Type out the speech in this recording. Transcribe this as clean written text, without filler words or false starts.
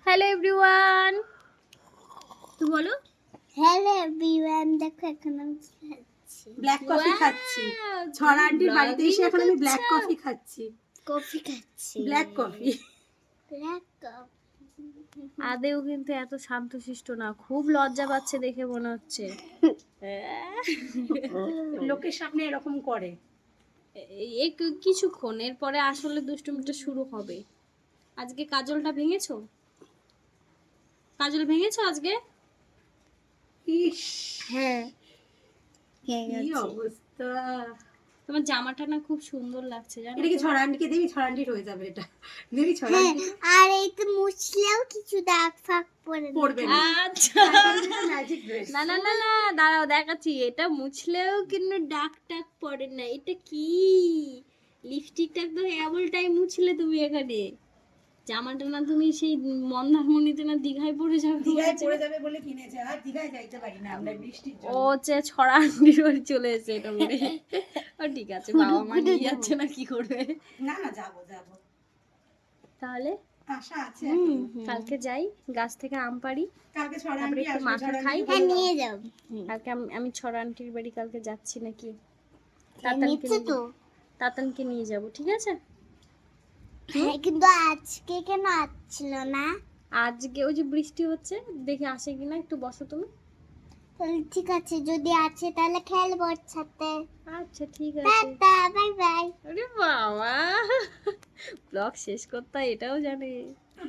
Hello everyone, তুই বলো। Hello everyone, দেখো এখন আমি খাচ্ছি ব্ল্যাক কফি খাচ্ছি। ছড়া আন্টির বাড়িতে এসে এখন আমি ব্ল্যাক কফি খাচ্ছি। কফি খাচ্ছি, ব্ল্যাক কফি। Black coffee. আদেও কিন্তু এত শান্তশিষ্ট না, খুব লজ্জা পাচ্ছে দেখে মনে হচ্ছে। লোকের সামনে এরকম করে। এই কিছুক্ষণ এরপরে আসলে দুষ্টুমিটা শুরু হবে। আজকে কাজলটা ভেঙেছো? কাজল ভেঙেছো আজকে? ইস, হ্যাঁ কি অবস্থা। তোমার জামাটা না খুব সুন্দর লাগছে জানো এটা কি তো? ছড়া আন্টিকে দিবি? ছড়া আন্টির হয়ে যাবে এটা। দিবি ছড়া হ্যাঁ, আন্টি? আর এইতে মুছলেও কিছু দাগ ফাগ পড়বে না। আচ্ছা, ম্যাজিক ড্রেস। না না না না, দাঁড়াও দেখাচ্ছি। এটা মুছলেও কিন্তু দাগ টাগ পড়ে না। এটা কি লিপস্টিকটা তো এমনটাই মুছলে তুমি এখানে। জামাটা না তুমি সেই মন্দারমণিতে না দীঘায় পড়ে যাবে দীঘায় বলেছে। পড়ে যাবে বলে কিনেছে। আর দীঘায় যাইতে পারি না আমরা বৃষ্টির ও জন্য। হচ্ছে ছড়া আন্টির বাড়ি চলে এসেছে এটা বলে। ও ঠিক আছে, বাবা মা নিয়ে যাচ্ছে না কি করবে। না না, যাবো যাবো, তাহলে আশা আছে এখন। কালকে যাই, গাছ থেকে আম পাড়ি, কালকে ছড়া তারপরে আন্টি একটু আসবে। মাখা ছড়া খাই। আন্টিকে হ্যাঁ বলে দাও। নিয়ে যাও। কালকে আমি ছড়া আন্টির বাড়ি কালকে যাচ্ছি নাকি, নিচ্ছে তো। তাতানকে নিয়ে যাব, ঠিক আছে? হ্যাঁ, কিন্তু আজকে কেন আসছিল না? আজকে ওই যে বৃষ্টি হচ্ছে, দেখে আসে কিনা, একটু বসো তুমি। তাহলে ঠিক আছে, যদি আছে তাহলে খেলবো ওর সাথে। আচ্ছা ঠিক আছে। Tata, bye bye. আরে বাবা, ব্লগ শেষ করতে হয় এটাও জানে।